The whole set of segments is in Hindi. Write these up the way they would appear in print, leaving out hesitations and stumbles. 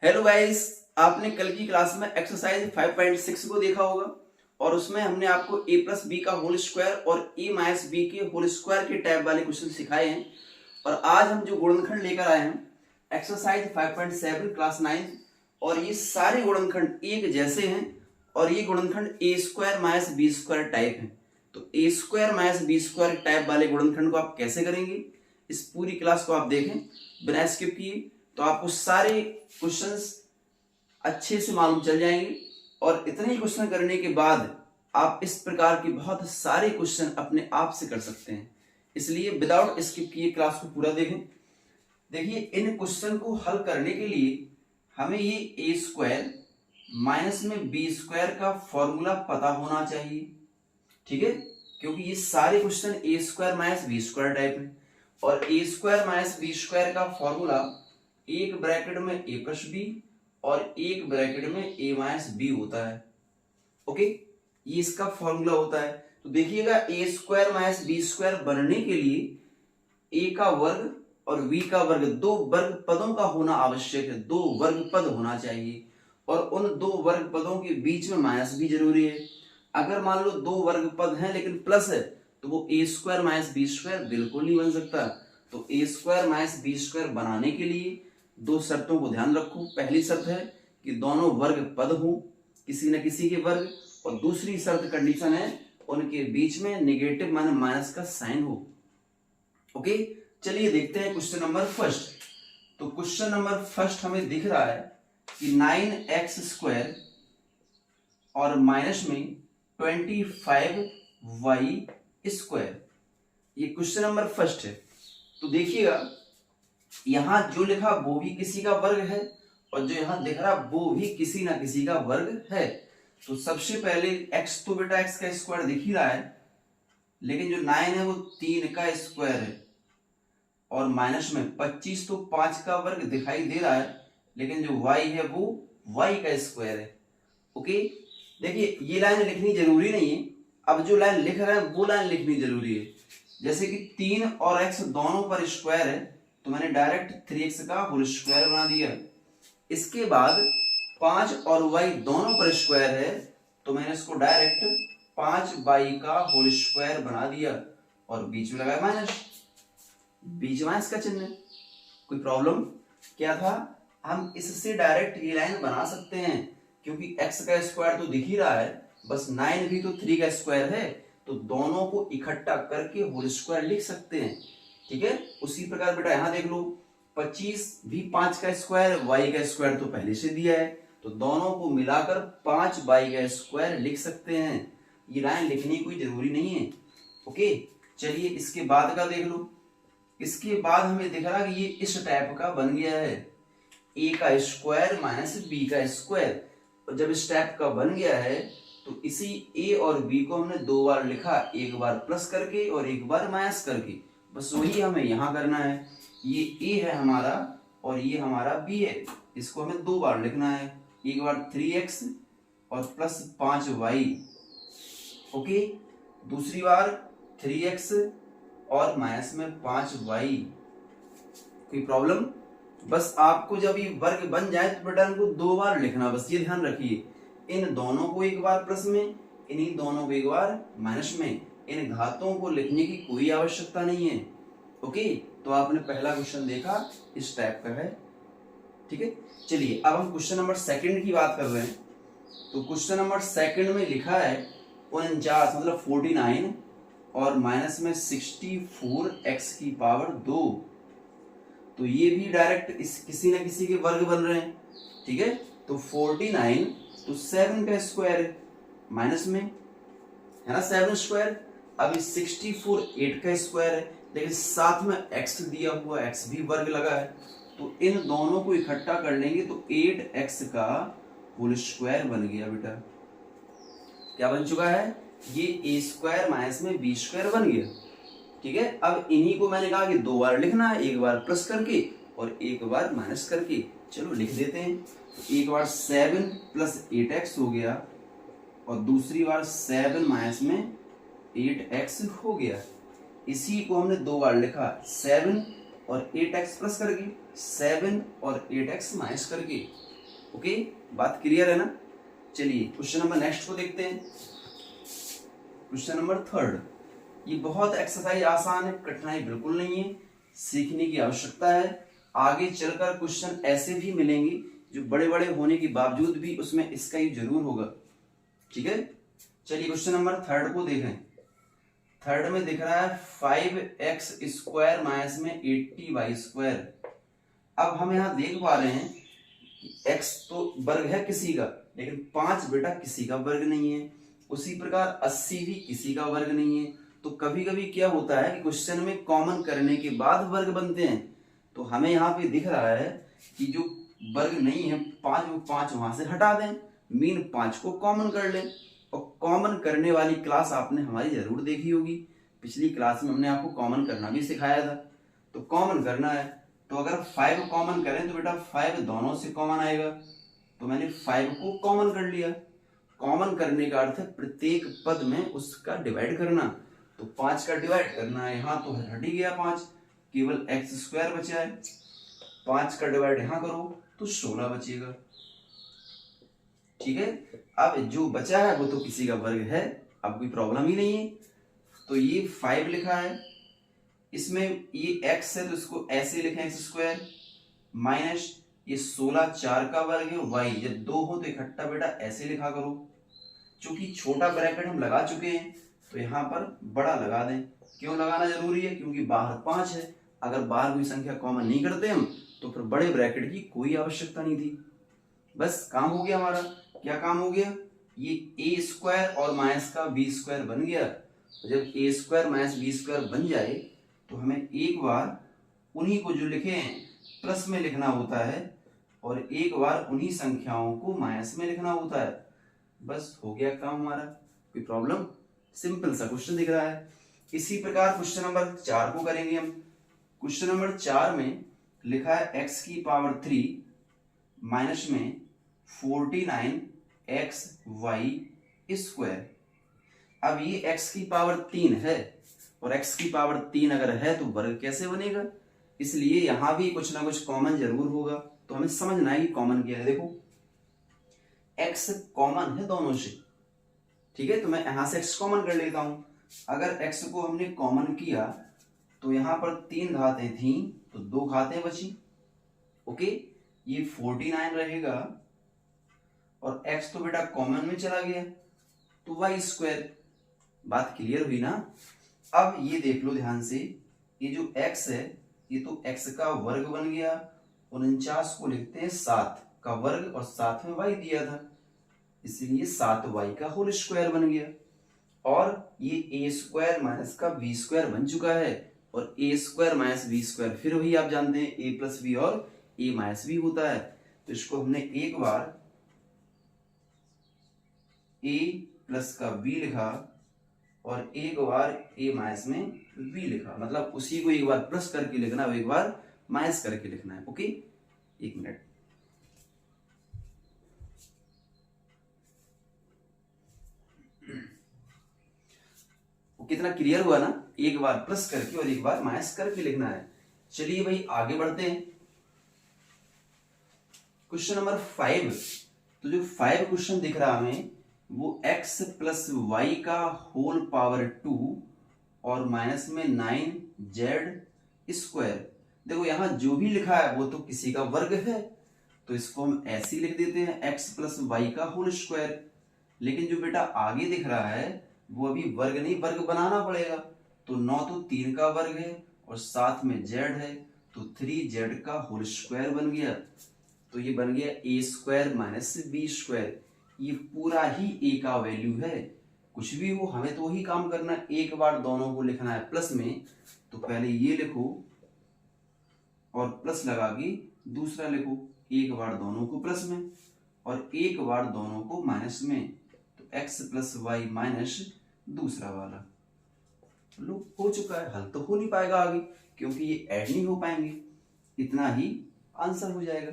Hello guys. आपने कल की क्लास में एक्सरसाइज 5.6 को देखा होगा और उसमें हमने आपको a प्लस बी का होल स्क्वायर और a माइनस बी के होल स्क्वायर के टाइप वाले क्वेश्चन सिखाए हैं। और आज हम जो गुणनखंड लेकर आए हैं एक्सरसाइज 5.7 क्लास 9, और ये सारे गुणनखंड एक जैसे हैं और ये गुणनखंड a square minus B square type है। तो a square minus B square type वाले गुणनखंड को आप कैसे करेंगे, इस पूरी क्लास को आप देखें बिना स्किप किए, तो आपको सारे क्वेश्चंस अच्छे से मालूम चल जाएंगे। और इतने ही क्वेश्चन करने के बाद आप इस प्रकार के बहुत सारे क्वेश्चन अपने आप से कर सकते हैं। इसलिए विदाउट स्किप किए क्लास को पूरा देखें। देखिए, इन क्वेश्चन को हल करने के लिए हमें ये ए स्क्वायर माइनस में बी स्क्वायर का फॉर्मूला पता होना चाहिए, ठीक है, क्योंकि ये सारे question a square minus B square type है। और a square minus B square का फॉर्मूला एक ब्रैकेट में ए प्लस बी और एक ब्रैकेट में ए माइनस बी होता है। ओके, ये इसका फॉर्मूला होता है। तो देखिएगा, ए स्क्वायर माइनस बी स्क्वायर बनने के लिए ए का वर्ग और बी का वर्ग, दो वर्ग पदों का होना आवश्यक है, दो वर्ग पद होना चाहिए। और उन दो वर्ग पदों के बीच में माइनस भी जरूरी है। अगर मान लो दो वर्ग पद हैं लेकिन प्लस है, तो वो ए स्क्वायर माइनस बी स्क्वायर बिल्कुल नहीं बन सकता। तो ए स्क्वायर माइनस बी स्क्वायर बनाने के लिए दो शर्तों को ध्यान रखो। पहली शर्त है कि दोनों वर्ग पद हो, किसी न किसी के वर्ग, और दूसरी शर्त कंडीशन है उनके बीच में नेगेटिव माने माइनस का साइन हो। ओके, चलिए देखते हैं क्वेश्चन नंबर फर्स्ट। तो क्वेश्चन नंबर फर्स्ट हमें दिख रहा है कि 9x स्क्वायर और माइनस में 25y स्क्वायर, ये क्वेश्चन नंबर फर्स्ट है। तो देखिएगा, यहां जो लिखा वो भी किसी का वर्ग है और जो यहां दिख रहा वो भी किसी ना किसी का वर्ग है। तो सबसे पहले x तो बेटा x का स्क्वायर दिख ही रहा है, लेकिन जो 9 है वो 3 का स्क्वायर है। और माइनस में 25 तो 5 का वर्ग दिखाई दे रहा है, लेकिन जो y है वो y का स्क्वायर है। ओके, देखिए ये लाइन लिखनी जरूरी नहीं है, अब जो लाइन लिख रहा है वो लाइन लिखनी जरूरी है। जैसे कि 3 और x दोनों पर स्क्वायर है, तो मैंने डायरेक्ट 3x का होल स्क्वायर बना दिया। इसके बाद 5 और y दोनों पर स्क्वायर है, तो मैंने इसको डायरेक्ट 5y का होल स्क्वायर बना दिया और बीच में लगाया माइनस, बीच माइनस का चिन्ह। कोई प्रॉब्लम क्या था? हम इससे डायरेक्ट ये लाइन बना सकते हैं, क्योंकि x का स्क्वायर तो दिख ही रहा है, बस 9 भी तो 3 का स्क्वायर है, तो दोनों को इकट्ठा करके होल स्क्वायर लिख सकते हैं। ठीक है, उसी प्रकार बेटा यहां देख लो, 25 भी 5 का स्क्वायर, y का स्क्वायर तो पहले से दिया है, तो दोनों को मिलाकर 5y का स्क्वायर लिख सकते हैं। ये लाइन लिखनी कोई जरूरी नहीं है। ओके, चलिए इसके बाद का देख लो। इसके बाद हमें दिख रहा कि ये इस टाइप का बन गया है, a का स्क्वायर माइनस b का स्क्वायर। और जब इस टाइप का बन गया है तो इसी a और b को हमने दो बार लिखा, एक बार प्लस करके और एक बार माइनस करके। बस वही हमें यहां करना है। ये a है हमारा और ये हमारा b है, इसको हमें दो बार लिखना है, एक बार 3x और प्लस 5y। ओके, दूसरी बार 3x और माइनस में 5y। कोई प्रॉब्लम? बस आपको जब ये वर्ग बन जाए तो बेटा इनको दो बार लिखना, बस ये ध्यान रखिए। इन दोनों को एक बार प्लस में, इन्हीं दोनों को एक बार माइनस में। इन घातों को लिखने की कोई आवश्यकता नहीं है। ओके, तो आपने पहला क्वेश्चन देखा, इस टाइप का है। ठीक है, चलिए अब हम क्वेश्चन नंबर सेकंड की बात कर रहे हैं। तो क्वेश्चन नंबर सेकंड में लिखा है 49 मतलब 49 और माइनस में 64x की पावर 2। तो ये भी डायरेक्ट इस किसी न किसी के वर्ग बन रहे हैं। ठीक है, तो 49 तो 7 का स्क्वायर है, माइनस में है ना 7 स्क्वायर। अभी 64 8 का स्क्वायर है, लेकिन साथ में x दिया हुआ, x भी वर्ग लगा है, तो इन दोनों को इकट्ठा कर लेंगे तो 8x का होल स्क्वायर बन गया। बेटा क्या बन चुका है? ये a स्क्वायर माइनस में b स्क्वायर बन गया। ठीक है, अब इन्हीं को मैंने कहा कि दो बार लिखना है, एक बार प्लस करके और एक बार माइनस करके। चलो लिख देते हैं। तो एक बार 7 प्लस 8x हो गया और दूसरी बार 7 माइनस में 8x हो गया। इसी को हमने दो बार लिखा, 7 और 8x प्लस करके, 7 और 8x माइनस करके। ओके, बात क्लियर है ना। चलिए क्वेश्चन नंबर नेक्स्ट को देखते हैं। Question number 3। ये बहुत एक्सरसाइज आसान है, कठिनाई बिल्कुल नहीं है, सीखने की आवश्यकता है। आगे चलकर क्वेश्चन ऐसे भी मिलेंगे जो बड़े बड़े होने के बावजूद भी उसमें इसका ही जरूर होगा। ठीक है, चलिए क्वेश्चन नंबर 3 को देखें। 3 में दिख रहा है 5x स्क्वायर माइनस में 80y स्क्वायर। अब हम यहाँ देख पा रहे हैं कि x तो वर्ग है किसी का, लेकिन 5 बेटा किसी का वर्ग नहीं है। उसी प्रकार 80 भी किसी का वर्ग नहीं है। तो कभी कभी क्या होता है कि क्वेश्चन में कॉमन करने के बाद वर्ग बनते हैं। तो हमें यहाँ पे दिख रहा है कि जो वर्ग नहीं है 5, वो 5 वहां से हटा दें, मीन 5 को कॉमन कर लें। और कॉमन करने वाली क्लास आपने हमारी जरूर देखी होगी, पिछली क्लास में हमने आपको कॉमन करना भी सिखाया था। तो कॉमन करना है, तो अगर 5 कॉमन करें तो बेटा 5 दोनों से कॉमन आएगा। तो मैंने 5 को कॉमन कर लिया। कॉमन करने का अर्थ है प्रत्येक पद में उसका डिवाइड करना। तो 5 का डिवाइड करना है, यहाँ तो हट ही गया 5, केवल x स्क्वायर बचा है। 5 का डिवाइड यहाँ करो तो 16 बचेगा। ठीक है, अब जो बचा है वो तो किसी का वर्ग है, अब कोई प्रॉब्लम ही नहीं है। तो ये 5 लिखा है, इसमें ये x है तो इसको ऐसे लिखें x स्क्वायर, माइनस ये 16 4 का वर्ग है, y जब 2 हो तो इकट्ठा बेटा ऐसे लिखा करो। चूंकि छोटा ब्रैकेट हम लगा चुके हैं तो यहाँ पर बड़ा लगा दें। क्यों लगाना जरूरी है? क्योंकि बाहर 5 है, अगर बाहर कोई संख्या कॉमन नहीं करते हम तो फिर बड़े ब्रैकेट की कोई आवश्यकता नहीं थी। बस काम हो गया हमारा। क्या काम हो गया? ये a स्क्वायर और माइनस का b स्क्वायर बन गया। तो जब a square minus b square बन जाए तो हमें एक बार उन्हीं को जो लिखे हैं प्लस में लिखना होता है और एक बार उन्हीं संख्याओं को माइनस में लिखना होता है। बस हो गया काम हमारा। कोई प्रॉब्लम? सिंपल सा क्वेश्चन दिख रहा है। इसी प्रकार क्वेश्चन नंबर 4 को करेंगे हम। क्वेश्चन नंबर 4 में लिखा है x की पावर 3 माइनस में 49x y स्क्वायर। अब ये x की पावर 3 है और x की पावर 3 अगर है तो वर्ग कैसे बनेगा? इसलिए यहां भी कुछ ना कुछ कॉमन जरूर होगा। तो हमें समझना है कि कॉमन क्या है। देखो x कॉमन है दोनों से, ठीक है, तो मैं यहां से x कॉमन कर लेता हूं। अगर x को हमने कॉमन किया तो यहां पर 3 घातें थी तो 2 घातें बची। ओके, ये 49 रहेगा और x तो बेटा कॉमन में चला गया तो y स्क्वायर। बात क्लियर हुई ना? अब ये देख लो ध्यान से, ये जो x है ये तो x का वर्ग बन गया। 49 को लिखते हैं 7 का वर्ग और साथ में y दिया था, इसलिए 7y का होल स्क्वायर बन गया। और ये a स्क्वायर माइनस का b स्क्वायर बन चुका है और a square minus b square फिर वही आप जानते हैं a प्लस b और a माइनस b होता है। तो इसको हमने एक बार a प्लस का b लिखा और एक बार a माइनस में b लिखा, मतलब उसी को एक बार प्लस करके लिखना है, एक बार माइनस करके लिखना है। ओके, एक मिनट। कितना क्लियर हुआ ना? एक बार प्लस करके और एक बार माइनस करके लिखना है। चलिए भाई आगे बढ़ते हैं। Question number 5। तो जो 5 क्वेश्चन दिख रहा हमें वो x प्लस वाई का होल पावर 2 और माइनस में 9z स्क्वायर। देखो यहां जो भी लिखा है वो तो किसी का वर्ग है, तो इसको हम ऐसे ही लिख देते हैं x प्लस वाई का होल स्क्वायर। लेकिन जो बेटा आगे दिख रहा है वो अभी वर्ग नहीं, वर्ग बनाना पड़ेगा। तो 9 तो 3 का वर्ग है और साथ में z है तो 3z का होल स्क्वायर बन गया। तो ये बन गया a square minus b square. ये पूरा ही a का वैल्यू है। कुछ भी हो हमें तो वही काम करना है, एक बार दोनों को लिखना है प्लस में। तो पहले ये लिखो और प्लस लगा के दूसरा लिखो, एक बार दोनों को प्लस में और एक बार दोनों को माइनस में। तो x प्लस वाई माइनस दूसरा वाला। लो हो चुका है। हल तो हो नहीं पाएगा आगे क्योंकि ये ऐड नहीं हो पाएंगे, इतना ही आंसर हो जाएगा।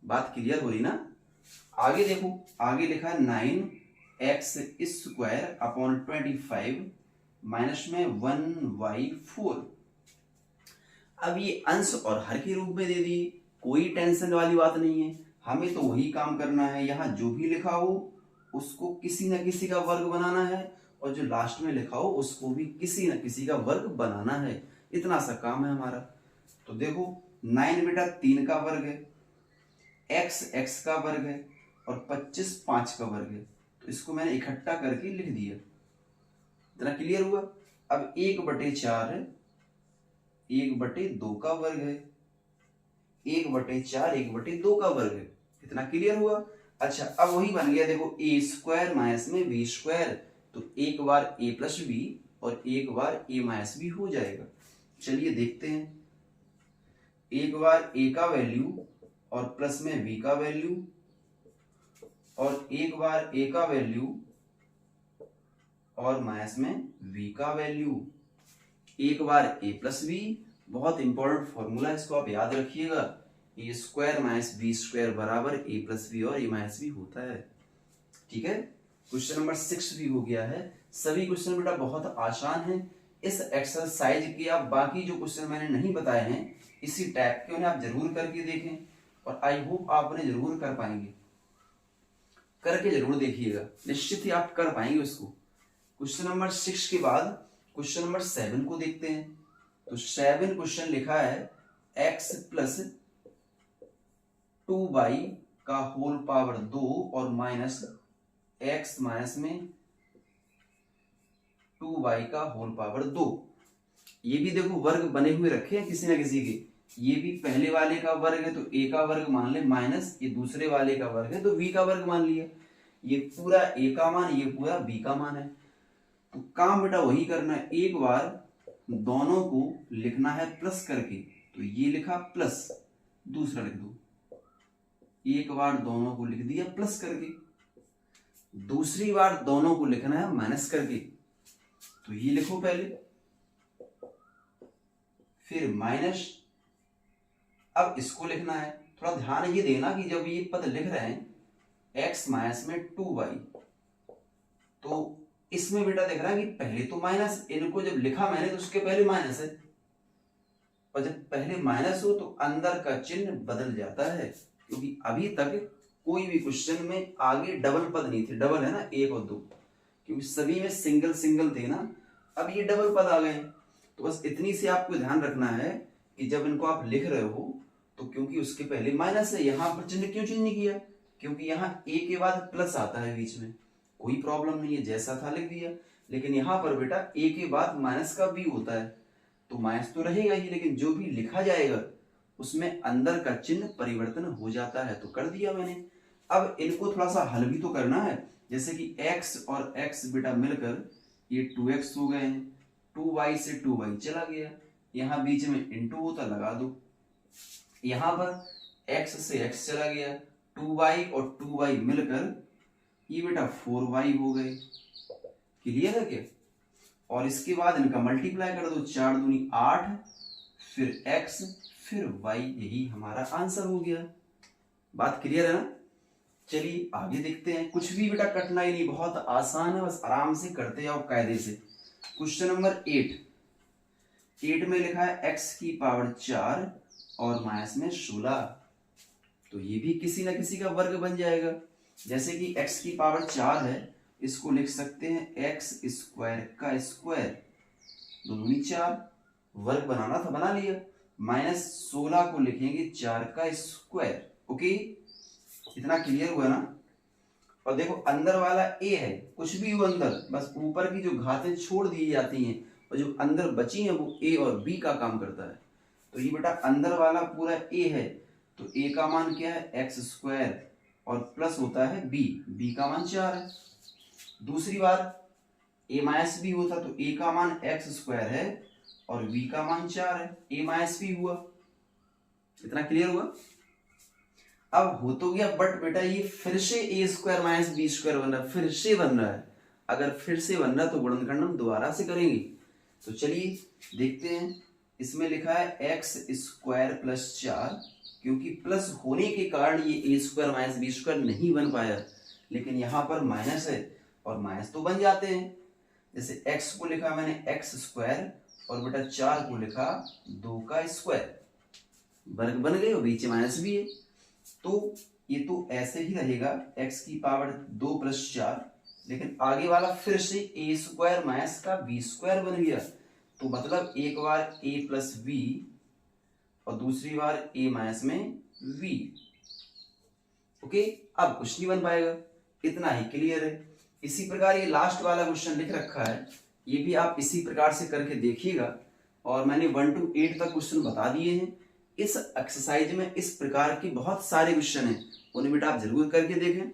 बात क्लियर हो रही ना? आगे देखो, आगे लिखा है 9x स्क्वायर अपॉन 25 माइनस में 1y4। अब ये अंश और हर के रूप में दे दिए, कोई टेंशन वाली बात नहीं है, हमें तो वही काम करना है, यहाँ जो भी लिखा हो उसको किसी न किसी का वर्ग बनाना है, और जो लास्ट में लिखा हो उसको भी किसी न किसी का वर्ग बनाना है। इतना सा काम है हमारा। तो देखो 9 बेटा 3 का वर्ग है, x x का वर्ग है, और 25 5 का वर्ग है। तो इसको मैंने इकट्ठा करके लिख दिया। इतना क्लियर हुआ। अब 1/4 है, 1/2 का वर्ग है, 1/4 1/2 का वर्ग है। इतना क्लियर हुआ। अच्छा अब वही बन गया, देखो ए स्क्वायर माइनस में बी स्क्वायर, तो एक बार ए प्लस बी और एक बार ए माइनस बी हो जाएगा। चलिए देखते हैं, एक बार ए का वैल्यू और प्लस में बी का वैल्यू, और एक बार ए का वैल्यू और माइनस में v का वैल्यू, एक बार a प्लस बी। बहुत इंपॉर्टेंट फॉर्मूला है, इसको आप याद रखिएगा, ए स्क्वायर माइनस बी स्क्वायर बराबर a प्लस बी और a माइनस बी होता है। ठीक है, क्वेश्चन नंबर 6 भी हो गया है। सभी क्वेश्चन बेटा बहुत आसान है। इस एक्सरसाइज के आप बाकी जो क्वेश्चन मैंने नहीं बताए हैं इसी टाइप के उन्हें आप जरूर करके देखें, और आई होप आप उन्हें जरूर कर पाएंगे। करके जरूर देखिएगा, निश्चित ही आप कर पाएंगे उसको। क्वेश्चन नंबर 6 के बाद क्वेश्चन नंबर 7 को देखते हैं। तो 7 क्वेश्चन लिखा है x प्लस 2y का होल पावर 2 और माइनस x माइनस में 2y का होल पावर 2। ये भी देखो वर्ग बने हुए रखे हैं किसी ना किसी के। ये भी पहले वाले का वर्ग है तो a का वर्ग मान ले, माइनस ये दूसरे वाले का वर्ग है तो b का वर्ग मान लिया। ये पूरा a का मान, ये पूरा b का मान है। तो काम बेटा वही करना है, एक बार दोनों को लिखना है प्लस करके, तो ये लिखा प्लस, दूसरा लिख दो। एक बार दोनों को लिख दिया प्लस करके, दूसरी बार दोनों को लिखना है माइनस करके, तो ये लिखो पहले, फिर माइनस। अब इसको लिखना है। थोड़ा ध्यान ये देना कि जब ये पद लिख रहे हैं x माइनस में 2y, तो इसमें बेटा देख रहा है कि पहले तो माइनस, इनको जब लिखा मैंने तो उसके पहले माइनस है, और जब पहले माइनस हो तो अंदर का चिन्ह बदल जाता है, क्योंकि अभी तक कोई भी क्वेश्चन में आगे डबल पद नहीं थे। डबल है ना 1 और 2, क्योंकि सभी में सिंगल सिंगल थे ना, अब ये डबल पद आ गए। तो बस इतनी सी आपको ध्यान रखना है कि जब इनको आप लिख रहे हो तो क्योंकि उसके पहले माइनस है, यहां पर चिन्ह क्यों चेंज किया, क्योंकि यहाँ a के बाद प्लस आता है बीच में, कोई प्रॉब्लम नहीं है, जैसा था लिख दिया। लेकिन यहाँ पर बेटा a के बाद माइनस का b होता है, तो माइनस तो रहेगा ही, लेकिन जो भी लिखा जाएगा उसमें अंदर का चिन्ह परिवर्तन हो जाता है, तो कर दिया मैंने। अब इनको थोड़ा सा हल भी तो करना है, जैसे कि x और x बेटा मिलकर ये 2x हो गए हैं, 2y से 2y चला गया, यहाँ बीच में इंटू होता लगा दो, यहाँ पर x से x चला गया, 2y और 2y मिलकर ये बेटा 4y हो गए। क्लियर है क्या? और इसके बाद इनका मल्टीप्लाई कर दो, 4 दूनी 8, फिर x फिर y, यही हमारा आंसर हो गया। बात क्लियर है ना? चलिए आगे देखते हैं। कुछ भी बेटा कठिनाई नहीं, बहुत आसान है, बस आराम से करते जाओ कायदे से। क्वेश्चन नंबर 8 में लिखा है x की पावर 4 और माइनस में 16, तो ये भी किसी ना किसी का वर्ग बन जाएगा। जैसे कि x की पावर 4 है, इसको लिख सकते हैं x स्क्वायर का स्क्वायर, 2 दूनी 4, वर्ग बनाना था बना लिया। माइनस 16 को लिखेंगे 4 का स्क्वायर। ओके, इतना क्लियर हुआ ना? और देखो अंदर वाला a है, कुछ भी हो अंदर, बस ऊपर की जो घातें छोड़ दी जाती हैं और जो अंदर बची हैं वो a और b का काम करता है। तो ये बेटा अंदर वाला पूरा a है, तो a का मान क्या है x स्क्वायर और प्लस होता है b का मान 4 है। दूसरी बार a माइनस b होता तो a का मान x स्क्वायर है और b का मान 4 है, a माइनस b हुआ। इतना क्लियर हुआ? अब हो तो गया, बट बेटा ये फिर से ए स्क्वायर माइनस बी स्क्वायर बन रहा है, फिर से बन रहा है। अगर फिर से बन रहा है तो गुणनखंड हम दोबारा से करेंगे। तो चलिए देखते हैं, इसमें लिखा है एक्स स्क्वायर प्लस 4, क्योंकि प्लस होने के कारण ये a square minus B square नहीं बन पाया, लेकिन यहाँ पर माइनस है और माइनस तो बन जाते हैं। जैसे एक्स को लिखा मैंने एक्स स्क्वायर और बेटा 4 को लिखा 2 का स्क्वायर, वर्ग बन गए और बीच में माइनस भी है, तो ये तो ऐसे ही रहेगा x की पावर 2 + 4, लेकिन आगे वाला फिर से a स्क्वायर माइनस का b स्क्वायर बन गया, तो मतलब एक बार a + b और दूसरी बार a माइनस में v। ओके, अब कुछ नहीं बन पाएगा, इतना ही क्लियर है। इसी प्रकार ये लास्ट वाला क्वेश्चन लिख रखा है, ये भी आप इसी प्रकार से करके देखिएगा, और मैंने 1 to 8 तक क्वेश्चन बता दिए हैं। इस एक्सरसाइज में इस प्रकार के बहुत सारे क्वेश्चन हैं, उन्हें बेटा आप जरूर करके देखें।